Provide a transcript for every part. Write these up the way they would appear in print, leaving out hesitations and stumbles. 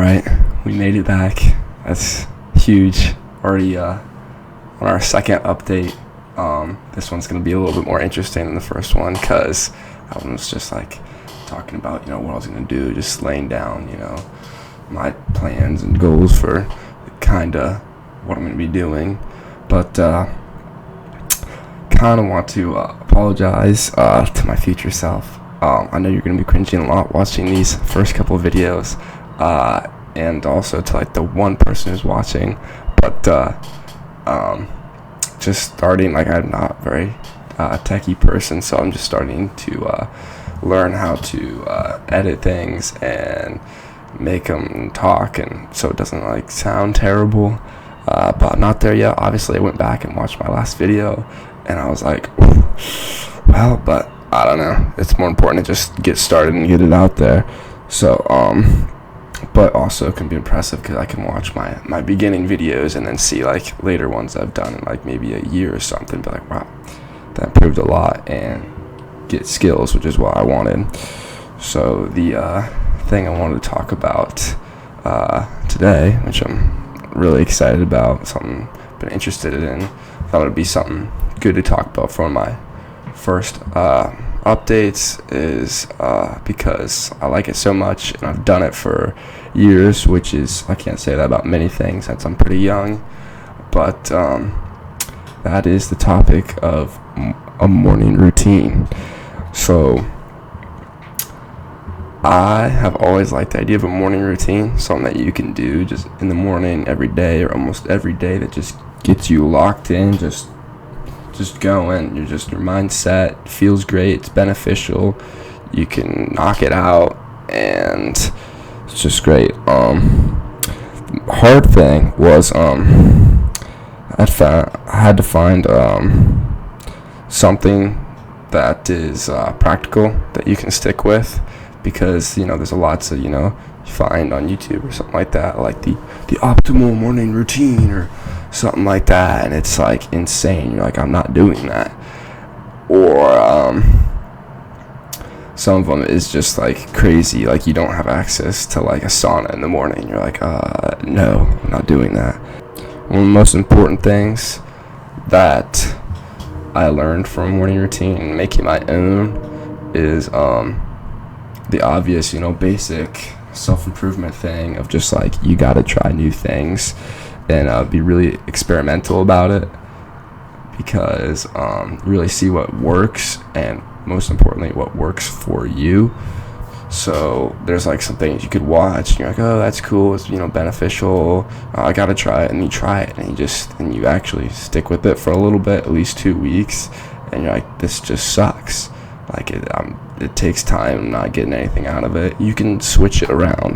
Alright, we made it back. That's huge. Already on our second update. This one's going to be a little bit more interesting than the first one because that one was just like talking about, what I was going to do, just laying down, my plans and goals for kind of what I'm going to be doing. But kind of want to apologize to my future self. I know you're going to be cringing a lot watching these first couple of videos. And also to like the one person who's watching, but just starting, like I'm not very techie person, so I'm just starting to learn how to edit things and make them talk, and so it doesn't like sound terrible, but I'm not there yet. Obviously I went back and watched my last video and I was like, well, but I don't know, it's more important to just get started and get it out there. So but also it can be impressive because I can watch my beginning videos and then see like later ones I've done in like maybe a year or something, be like, wow, that improved a lot, and get skills, which is what I wanted. So the thing I wanted to talk about today, which I'm really excited about, something I've been interested in, thought it would be something good to talk about for my first updates, is because I like it so much and I've done it for years, which is, I can't say that about many things since I'm pretty young, but that is the topic of a morning routine. So I have always liked the idea of a morning routine, something that you can do just in the morning every day or almost every day that just gets you locked in, just going. Your mindset feels great, it's beneficial, you can knock it out, and it's just great. Hard thing was I had to find something that is practical that you can stick with, because there's a lot to you find on YouTube or something like that, like the optimal morning routine or something like that, and it's like insane. You're like, I'm not doing that. Or some of them is just like crazy, like you don't have access to like a sauna in the morning. You're like, no, I'm not doing that. One of the most important things that I learned from morning routine and making my own is the obvious, basic self-improvement thing of just like, you gotta try new things and be really experimental about it, because really see what works, and most importantly what works for you. So there's like some things you could watch and you're like, oh, that's cool, it's beneficial, I gotta try it, and you try it and you actually stick with it for a little bit, at least 2 weeks, and you're like, this just sucks. Like it takes time, I'm not getting anything out of it. You can switch it around,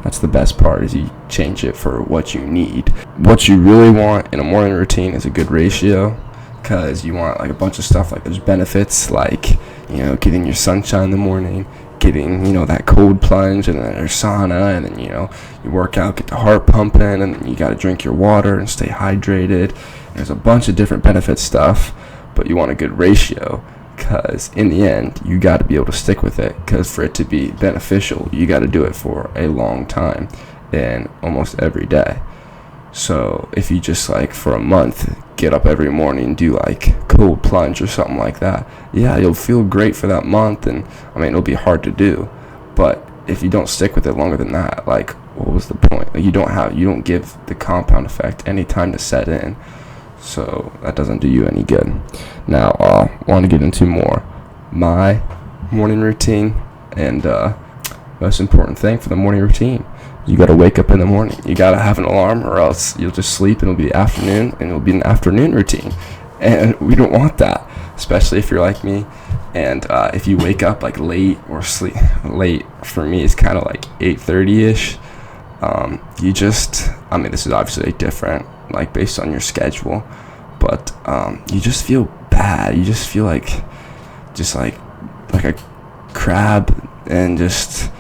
that's the best part, is you change it for what you need. What you really want in a morning routine is a good ratio, because you want like a bunch of stuff, like there's benefits, like getting your sunshine in the morning, getting that cold plunge, and then your sauna, and then you work out, get the heart pumping, and then you got to drink your water and stay hydrated. There's a bunch of different benefit stuff, but you want a good ratio, because in the end you got to be able to stick with it, because for it to be beneficial you got to do it for a long time and almost every day. So if you just like for a month get up every morning, do like cold plunge or something like that, yeah, you'll feel great for that month, and it'll be hard to do, but if you don't stick with it longer than that, like what was the point? Like, you don't give the compound effect any time to set in, so that doesn't do you any good. Now I want to get into more my morning routine, and most important thing for the morning routine, you got to wake up in the morning. You got to have an alarm, or else you'll just sleep and it'll be afternoon, and it'll be an afternoon routine, and we don't want that, especially if you're like me, and if you wake up like late or sleep late. For me it's kind of like 8:30ish. This is obviously different, like based on your schedule, but you just feel bad. You just feel like a crab, and just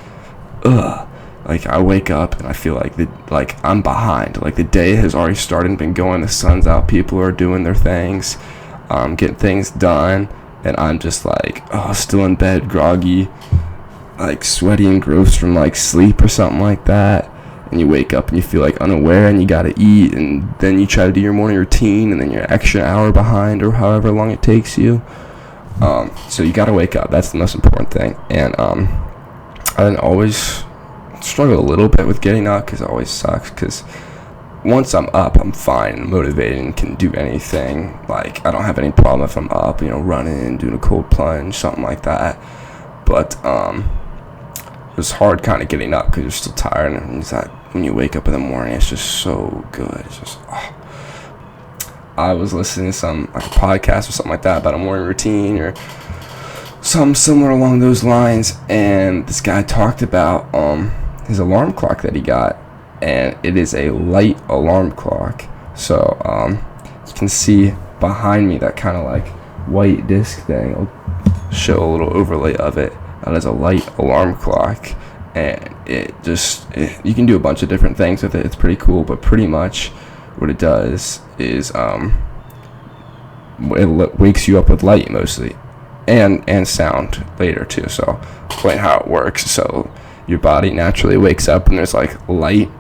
like I wake up and I feel like I'm behind. Like the day has already started and been going, the sun's out, people are doing their things, getting things done, and I'm just like, still in bed, groggy, like sweaty and gross from like sleep or something like that. and you wake up and you feel like unaware and you gotta eat, and then you try to do your morning routine, and then you're an extra hour behind or however long it takes you. So you gotta wake up. That's the most important thing. And I always struggle a little bit with getting up because it always sucks, because once I'm up, I'm fine and motivated and can do anything. Like, I don't have any problem if I'm up, running, doing a cold plunge, something like that. But it's hard kind of getting up because you're still tired, and it's that when you wake up in the morning, it's just so good. It's just, I was listening to some like a podcast or something like that about a morning routine or something similar along those lines, and this guy talked about his alarm clock that he got, and it is a light alarm clock. So you can see behind me that kind of like white disc thing. I'll show a little overlay of it. That is a light alarm clock, and you can do a bunch of different things with it. It's pretty cool, but pretty much what it does is it wakes you up with light mostly, and sound later too. So I'll explain how it works. So your body naturally wakes up and there's like light.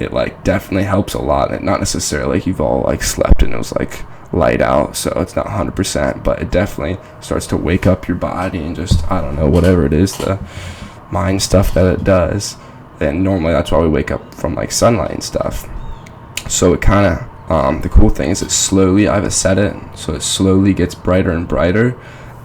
It like definitely helps a lot, and not necessarily like you've all like slept and it was like light out, so it's not 100%, but it definitely starts to wake up your body and just, I don't know, whatever it is, the mind stuff that it does. And normally that's why we wake up from like sunlight and stuff. So it kind of the cool thing is I've set it so it slowly gets brighter and brighter,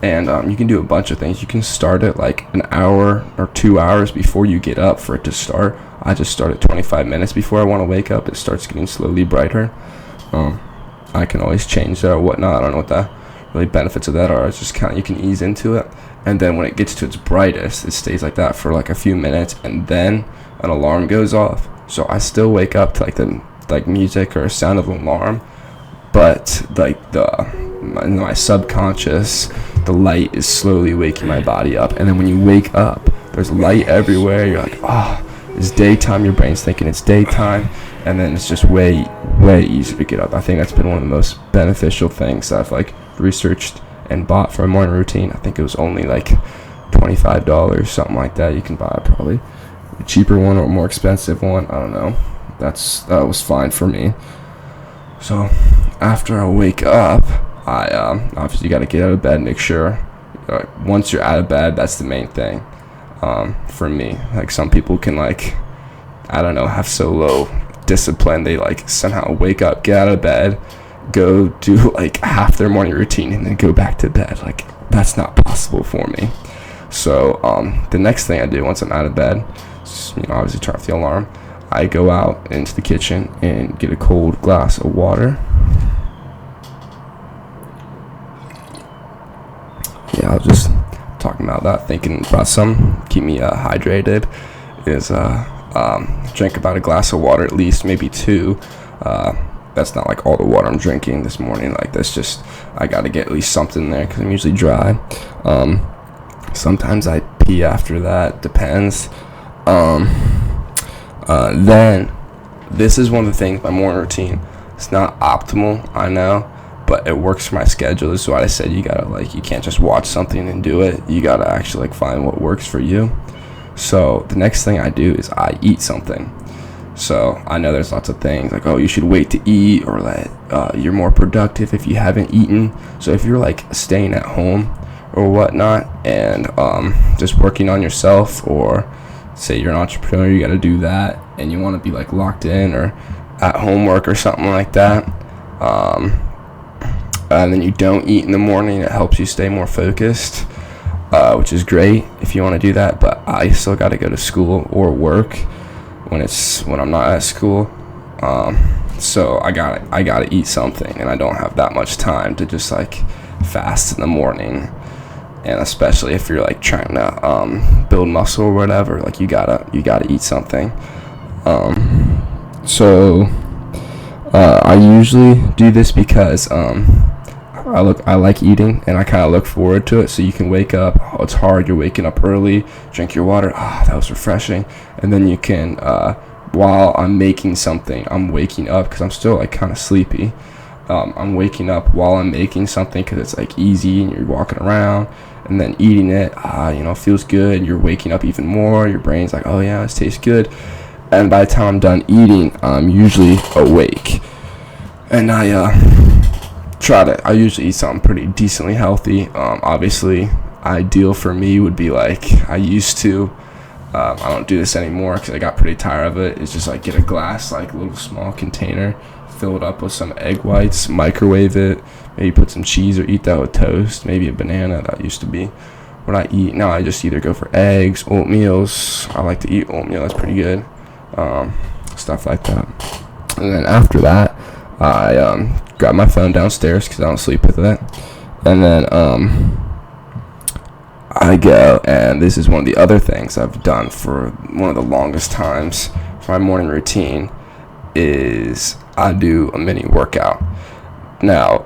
and you can do a bunch of things. You can start it like an hour or 2 hours before you get up for it to start. I just start it 25 minutes before I want to wake up. It starts getting slowly brighter. I can always change that or whatnot. I don't know what the really benefits of that are. It's just kind of, you can ease into it, and then when it gets to its brightest, it stays like that for like a few minutes, and then an alarm goes off. So I still wake up to like the music or sound of an alarm, but like my subconscious, the light is slowly waking my body up. And then when you wake up, there's light everywhere. You're like, it's daytime. Your brain's thinking it's daytime, and then it's just way easier to get up. I think that's been one of the most beneficial things that I've like researched and bought for a morning routine. I think it was only like $25, something like that. You can buy probably a cheaper one or a more expensive one. I don't know. That was fine for me. So after I wake up, I obviously got to get out of bed. Make sure once you're out of bed, that's the main thing. For me, like some people can like, I don't know, have so low discipline, they like somehow wake up, get out of bed, go do like half their morning routine, and then go back to bed. Like, that's not possible for me. So the next thing I do once I'm out of bed is, obviously turn off the alarm. I go out into the kitchen and get a cold glass of water. Yeah, I was just talking about that, thinking about some keep me hydrated, is drink about a glass of water at least, maybe two. That's not like all the water I'm drinking this morning. Like, that's just, I gotta get at least something there because I'm usually dry. Sometimes I pee after that, depends. Then this is one of the things, my morning routine, it's not optimal, I know, but it works for my schedule. This is why I said you gotta you can't just watch something and do it. You gotta actually find what works for you. So the next thing I do is I eat something. So I know there's lots of things like, you should wait to eat, or you're more productive if you haven't eaten. So if you're like staying at home or whatnot and just working on yourself, or say you're an entrepreneur, you gotta do that, and you want to be like locked in or at homework or something like that, and then you don't eat in the morning, it helps you stay more focused, which is great if you want to do that. But I still got to go to school or work when I'm not at school, so I gotta eat something, and I don't have that much time to just like fast in the morning. And especially if you're like trying to build muscle or whatever, like you gotta eat something. So I usually do this because I like eating, and I kind of look forward to it. So you can wake up, it's hard, you're waking up early, drink your water, that was refreshing. And then you can, while I'm making something, I'm waking up because I'm still like kind of sleepy. I'm waking up while I'm making something because it's like easy, and you're walking around, and then eating it, feels good. You're waking up even more. Your brain's like, oh yeah, this tastes good. and by the time I'm done eating, I'm usually awake. And I usually eat something pretty decently healthy. Obviously, ideal for me would be like, I used to, I don't do this anymore because I got pretty tired of it. It's just like get a glass, like little small container, fill it up with some egg whites, microwave it, maybe put some cheese or eat that with toast, maybe a banana. That used to be what I eat. Now I just either go for eggs, oatmeals. I like to eat oatmeal, that's pretty good. Stuff like that. And then after that, I grab my phone downstairs because I don't sleep with it. And then I go, and this is one of the other things I've done for one of the longest times for my morning routine, is I do a mini workout. Now,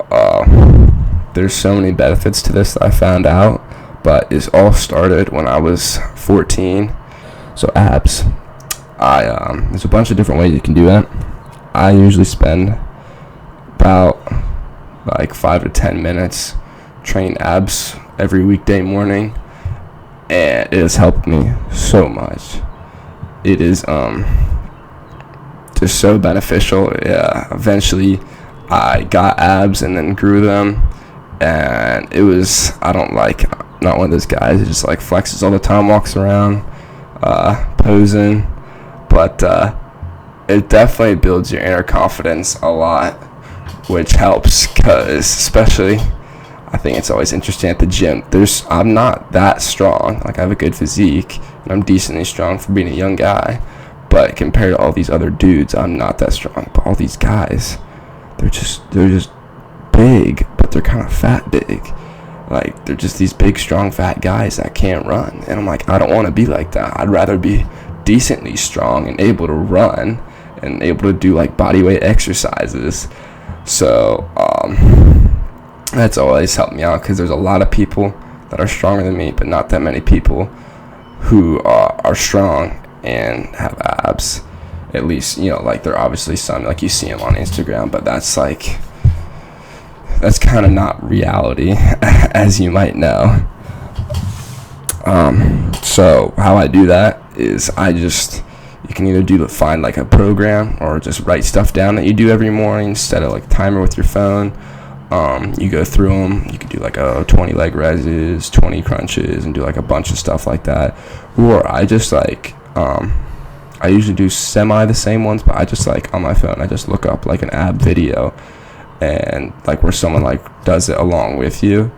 there's so many benefits to this that I found out, but it all started when I was 14. So abs. There's a bunch of different ways you can do that. I usually spend about like 5 to 10 minutes training abs every weekday morning, and it has helped me so much. It is just so beneficial. Yeah, eventually I got abs and then grew them, and it was, not one of those guys who just like flexes all the time, walks around posing, but it definitely builds your inner confidence a lot, which helps, because especially I think it's always interesting at the gym. I'm not that strong. Like, I have a good physique and I'm decently strong for being a young guy, but compared to all these other dudes, I'm not that strong. But all these guys, they're just big, but they're kind of fat big. Like, they're just these big, strong, fat guys that can't run. And I'm like, I don't want to be like that. I'd rather be decently strong and able to run and able to do like body weight exercises. So that's always helped me out, because there's a lot of people that are stronger than me, but not that many people who are strong and have abs. At least, like, there are obviously some, like, you see them on Instagram, but that's kind of not reality, as you might know. So how I do that is you can either find like a program or just write stuff down that you do every morning, set a like timer with your phone. You go through them. You can do like 20 leg raises, 20 crunches, and do like a bunch of stuff like that. Or I just I usually do semi the same ones, but I just on my phone, I just look up like an ab video, and like where someone like does it along with you.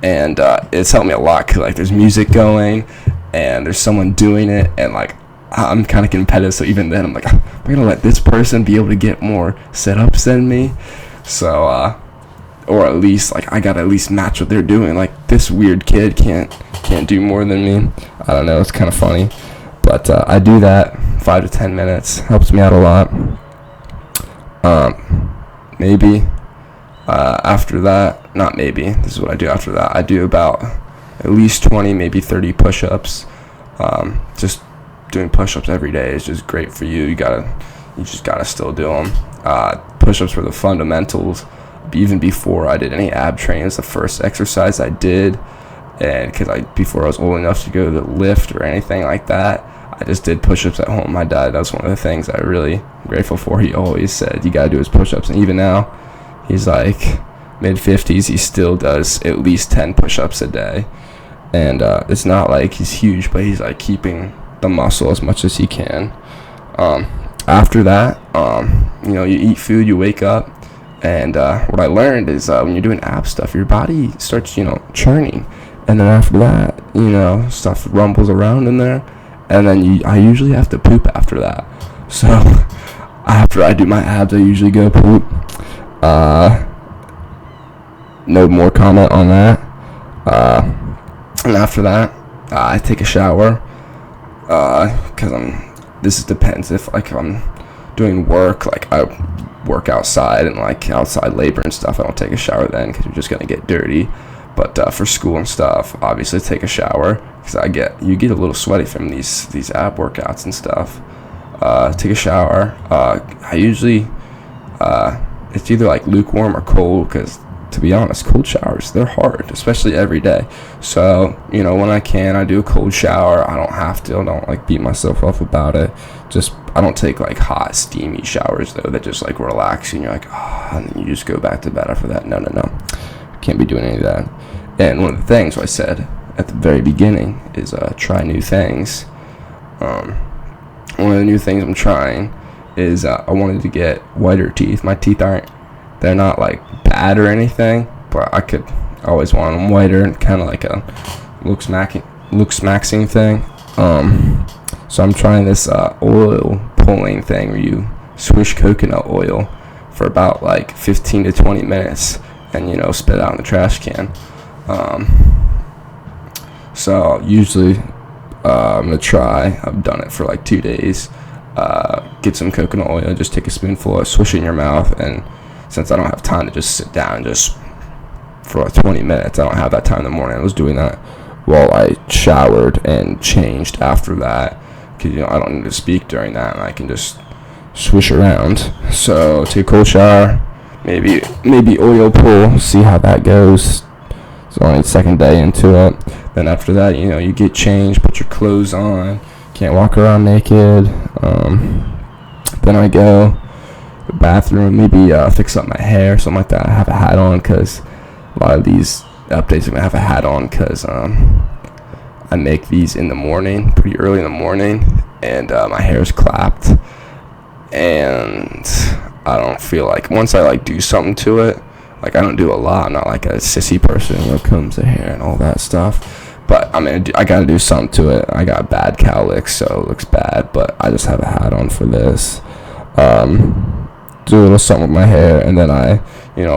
And it's helped me a lot, because like there's music going and there's someone doing it, and like I'm kind of competitive, so even then I'm like, I'm gonna let this person be able to get more setups than me, so or at least like I gotta at least match what they're doing. Like, this weird kid can't do more than me. I don't know, it's kind of funny, but I do that 5 to 10 minutes. Helps me out a lot. Maybe after that, not maybe, this is what I do after that. I do about at least 20, maybe 30 push-ups. Just doing push-ups every day is just great for you. You just gotta still do them. Push-ups were the fundamentals. Even before I did any ab training, it's the first exercise I did. And because before I was old enough to go to the lift or anything like that, I just did push-ups at home. My dad, that's one of the things I really am grateful for. He always said, you gotta do his push-ups. And even now, he's like mid-50s, he still does at least 10 push-ups a day. And it's not like he's huge, but he's like keeping the muscle as much as he can. After that, you eat food, you wake up, and what I learned is when you're doing ab stuff, your body starts, churning. And then after that, stuff rumbles around in there, and then I usually have to poop after that. So after I do my abs, I usually go poop. No more comment on that. And after that, I take a shower, because this depends if I'm doing work, like I work outside and like outside labor and stuff, I don't take a shower then, because you're just gonna get dirty. But for school and stuff, obviously take a shower, because you get a little sweaty from these ab workouts and stuff. Take a shower. I usually it's either like lukewarm or cold, because to be honest, cold showers, they're hard, especially every day. So when I do a cold shower. I don't have to. I don't like beat myself up about it. Just I don't take like hot steamy showers though that just like relax you and you're like, and then you just go back to bed after that. No, can't be doing any of that. And one of the things I said at the very beginning is try new things. One of the new things I'm trying is I wanted to get whiter teeth. My teeth they're not like bad or anything, but I always want them whiter, and kind of like a looks maxing thing. So I'm trying this oil pulling thing where you swish coconut oil for about like 15 to 20 minutes and spit it out in the trash can. So usually I'm gonna try. I've done it for like 2 days. Get some coconut oil, just take a spoonful, swish it in your mouth, and since I don't have time to just sit down and just for like 20 minutes, I don't have that time in the morning. I was doing that while I showered and changed after that, because I don't need to speak during that, and I can just swish around. So take a cold shower, maybe oil pull, see how that goes. It's only the second day into it. Then after that, you get changed, put your clothes on, can't walk around naked. Then I go to the bathroom, maybe fix up my hair, something like that. I have a hat on because a lot of these updates I'm gonna have a hat on because I make these in the morning, pretty early in the morning, and my hair is clapped, and I don't feel like once I like do something to it, like I don't do a lot. I'm not like a sissy person who combs the hair and all that stuff, but I gotta do something to it. I got bad cowlicks, so it looks bad, but I just have a hat on for this. Do a little something with my hair, and then I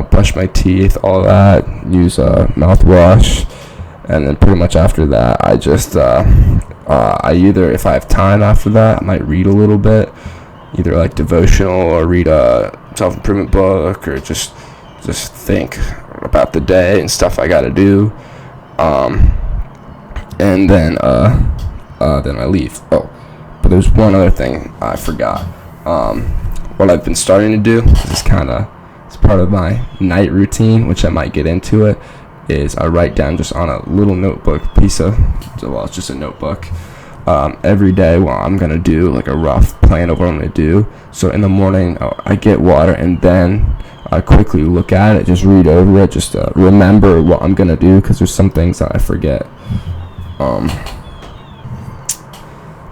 brush my teeth, all that, use mouthwash, and then pretty much after that I just I either, if I have time after that, I might read a little bit, either like devotional or read a self-improvement book, or just think about the day and stuff I gotta do, and then I leave. Oh, but there's one other thing I forgot. What I've been starting to do, it's part of my night routine, which I might get into it, is I write down just on a little notebook it's just a notebook, every day what I'm going to do, like a rough plan of what I'm going to do. So in the morning, I get water, and then I quickly look at it, just read over it, just remember what I'm going to do, because there's some things that I forget.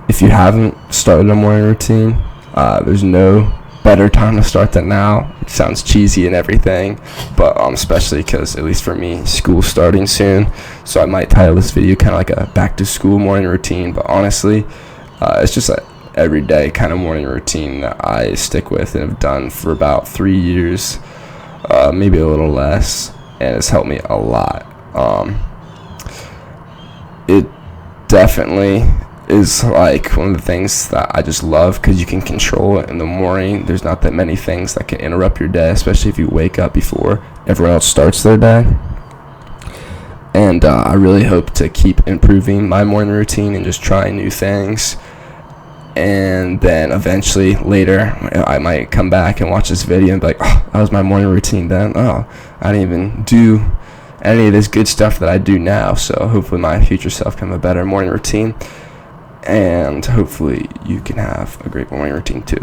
If you haven't started a morning routine, there's no better time to start than now. It sounds cheesy and everything, but especially because, at least for me, school's starting soon, so I might title this video kind of like a back to school morning routine. But honestly, it's just a everyday kind of morning routine that I stick with and have done for about 3 years, maybe a little less, and it's helped me a lot. It definitely is like one of the things that I just love, because you can control it in the morning. There's not that many things that can interrupt your day, especially if you wake up before everyone else starts their day. And I really hope to keep improving my morning routine and just trying new things. And then eventually later, I might come back and watch this video and be like, oh, that was my morning routine then. Oh, I didn't even do any of this good stuff that I do now. So hopefully my future self can have a better morning routine. And hopefully you can have a great morning routine too.